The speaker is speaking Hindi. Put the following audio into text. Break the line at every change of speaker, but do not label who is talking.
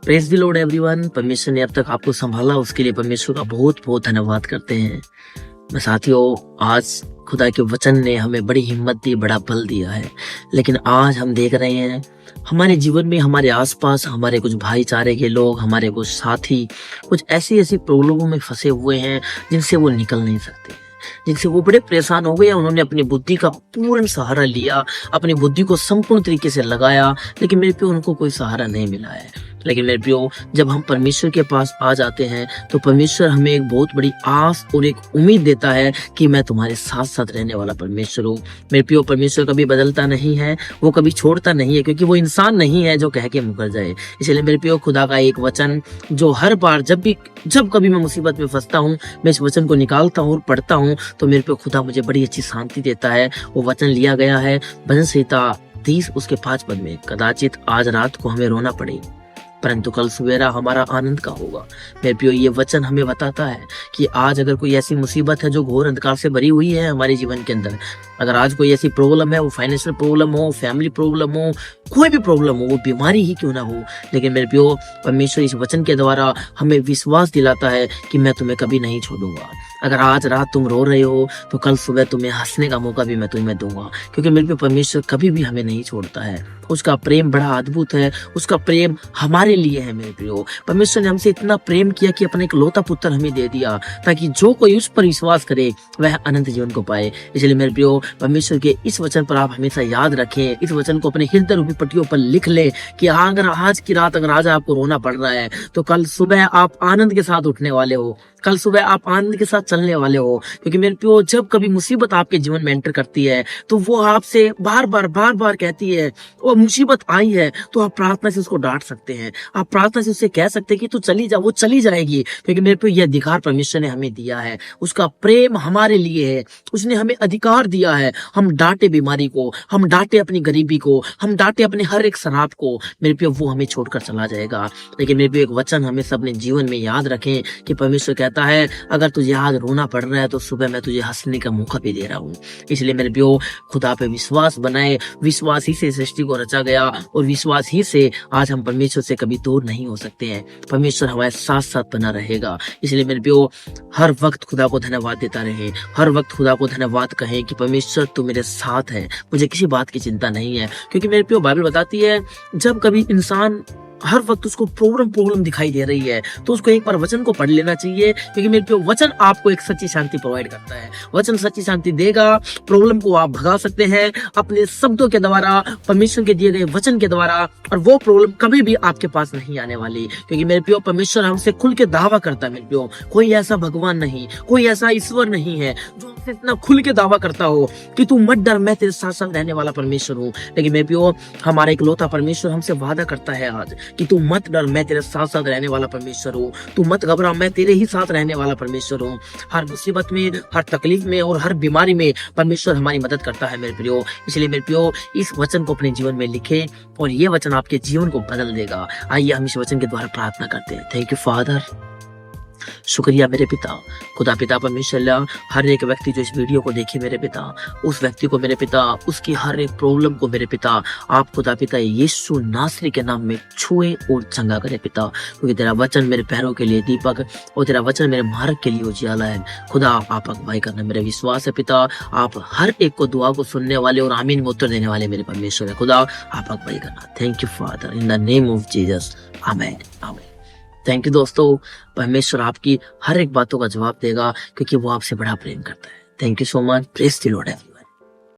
Praise the Lord everyone. परमेश्वर ने अब तक आपको संभाला, उसके लिए परमेश्वर का बहुत बहुत धन्यवाद करते हैं। मैं साथियों, आज खुदा के वचन ने हमें बड़ी हिम्मत दी, बड़ा बल दिया है। लेकिन आज हम देख रहे हैं हमारे जीवन में, हमारे आसपास हमारे कुछ भाईचारे के लोग, हमारे कुछ साथी कुछ ऐसी ऐसी प्रॉब्लमों में फंसे हुए हैं जिनसे वो निकल नहीं सकते, जिनसे वो बड़े परेशान हो गए। उन्होंने अपनी बुद्धि का पूर्ण सहारा लिया, अपनी बुद्धि को संपूर्ण तरीके से लगाया, लेकिन मेरे पे उनको कोई सहारा नहीं मिला है। लेकिन मेरे प्रियो, जब हम परमेश्वर के पास आ जाते हैं तो परमेश्वर हमें एक बहुत बड़ी आस और एक उम्मीद देता है कि मैं तुम्हारे साथ साथ रहने वाला परमेश्वर हूँ। मेरे प्रियो, परमेश्वर कभी बदलता नहीं है, वो कभी छोड़ता नहीं है, क्योंकि वो इंसान नहीं है जो कह के मुकर जाए। इसलिए मेरे प्रियो, खुदा का एक वचन जो हर बार जब कभी मैं मुसीबत में फंसता हूँ, मैं इस वचन को निकालता हूँ और पढ़ता हूँ तो मेरे पे खुदा मुझे बड़ी अच्छी शांति देता है। वो वचन लिया गया है भजन संहिता 30 उसके 5 पद में, कदाचित आज रात को हमें रोना पड़े परंतु कल सवेरा हमारा आनंद का होगा। मेरे प्रियो, ये वचन हमें बताता है कि आज अगर कोई ऐसी मुसीबत है जो घोर अंधकार से भरी हुई है हमारे जीवन के अंदर, अगर आज कोई ऐसी प्रॉब्लम है, वो फाइनेंशियल प्रॉब्लम हो, फैमिली प्रॉब्लम हो, कोई भी प्रॉब्लम हो, वो बीमारी ही क्यों ना हो, लेकिन मेरे प्रियो, परमेश्वर इस वचन के द्वारा हमें विश्वास दिलाता है कि मैं तुम्हें कभी नहीं छोड़ूंगा। अगर आज रात तुम रो रहे हो तो कल सुबह तुम्हें हंसने का मौका भी मैं तुम्हें दूंगा, क्योंकि मेरे पे परमेश्वर कभी भी हमें नहीं छोड़ता है। उसका प्रेम बड़ा अद्भुत है, उसका प्रेम हमारे लिए है। मेरे प्रियो, परमेश्वर ने हमसे इतना प्रेम किया कि अपने इकलौता पुत्र हमें दे दिया, ताकि जो कोई उस पर विश्वास करे वह अनंत जीवन को पाए। इसलिए मेरे प्रियो, परमेश्वर के इस वचन पर आप हमेशा याद रखें, इस वचन को अपने हृदय रूपी पट्टियों पर लिख ले कि अगर आज की रात, अगर आज आपको रोना पड़ रहा है तो कल सुबह आप आनंद के साथ उठने वाले हो, कल सुबह आप आनंद के साथ चलने वाले हो। क्योंकि मेरे प्रियो, जब कभी मुसीबत आपके जीवन में एंटर करती है तो वो आपसे बार बार कहती है, वो मुसीबत आई है, तो आप प्रार्थना से उसको डांट सकते हैं, आप प्रार्थना से उससे कह सकते हैं कि तू चली जा, वो चली जाएगी। क्योंकि मेरे प्रियो, यह अधिकार परमेश्वर ने हमें दिया है, उसका प्रेम हमारे लिए है, उसने हमें अधिकार दिया है। हम डांटे बीमारी को, हम डांटे अपनी गरीबी को, हम डांटे अपने हर एक शराब को, मेरे प्रियो, वो हमें छोड़कर चला जाएगा। लेकिन मेरे प्रियो, एक वचन हमें अपने जीवन में याद रखें कि परमेश्वर कहता है, अगर तुझे आज रोना पड़ रहा है तो सुबह मैं तुझे हंसने का मौका भी दे रहा हूँ। इसलिए मेरे प्रियो, खुदा पे विश्वास बनाए, विश्वास ही से सृष्टि को रचा गया और विश्वास ही से आज हम परमेश्वर से कभी दूर नहीं हो सकते हैं। परमेश्वर हमारे साथ साथ बना रहेगा। इसलिए मेरे प्रियो, हर वक्त खुदा को धन्यवाद देता रहे, हर वक्त खुदा को धन्यवाद कहें कि परमेश्वर तू मेरे साथ है, मुझे किसी बात की चिंता नहीं है। क्योंकि मेरे प्रियो, बाइबल बताती है, जब कभी इंसान हर वक्त उसको प्रॉब्लम दिखाई दे रही है तो उसको एक बार वचन को पढ़ लेना चाहिए। क्योंकि मेरे प्रियो, वचन आपको एक सच्ची शांति प्रोवाइड करता है, वचन सच्ची शांति देगा। प्रॉब्लम को आप भगा सकते हैं अपने शब्दों के द्वारा, परमेश्वर के दिए गए वचन के द्वारा, और वो प्रॉब्लम कभी भी आपके पास नहीं आने वाली। क्योंकि मेरे प्रियो, परमेश्वर हमसे खुल के दावा करता है। मेरे प्रियो, कोई ऐसा भगवान नहीं, कोई ऐसा ईश्वर नहीं है जो हमसे इतना खुल के दावा करता हो कि तू मत डर, मैं तेरे साथ साथ रहने वाला परमेश्वर हूँ। लेकिन मेरे प्रियो, हमारा इकलौता परमेश्वर हमसे वादा करता है आज कि तू मत डर, मैं तेरे साथ साथ रहने वाला परमेश्वर हूँ, तू मत घबरा, मैं तेरे ही साथ रहने वाला परमेश्वर हूँ। हर मुसीबत में, हर तकलीफ में और हर बीमारी में परमेश्वर हमारी मदद करता है मेरे प्रियो। इसलिए मेरे प्रियो, इस वचन को अपने जीवन में लिखें और ये वचन आपके जीवन को बदल देगा। आइए हम इस वचन के द्वारा प्रार्थना करते हैं। थैंक यू फादर, शुक्रिया मेरे पिता, खुदा पिता परमेश्वर, हर एक व्यक्ति जो इस वीडियो को देखे मेरे पिता, उस व्यक्ति को मेरे पिता, उसकी हर एक प्रॉब्लम को मेरे पिता, आप खुदा पिता यीशु नासरी के नाम में छुए और चंगा करे पिता। क्योंकि तेरा वचन मेरे पैरों के लिए दीपक और तेरा वचन मेरे मार्ग के लिए उजियाला है। खुदा आप अगुवाई करना, मेरा विश्वास है पिता, आप हर एक को दुआ को सुनने वाले और आमीन में उत्तर देने वाले मेरे परमेश्वर है। खुदा आप अगुवाई करना। Thank you father, in the name of Jesus, आमीन आमीन। थैंक यू दोस्तों, परमेश्वर आपकी हर एक बातों का जवाब देगा, क्योंकि वो आपसे बड़ा प्रेम करता है। Thank you so much. Praise the Lord.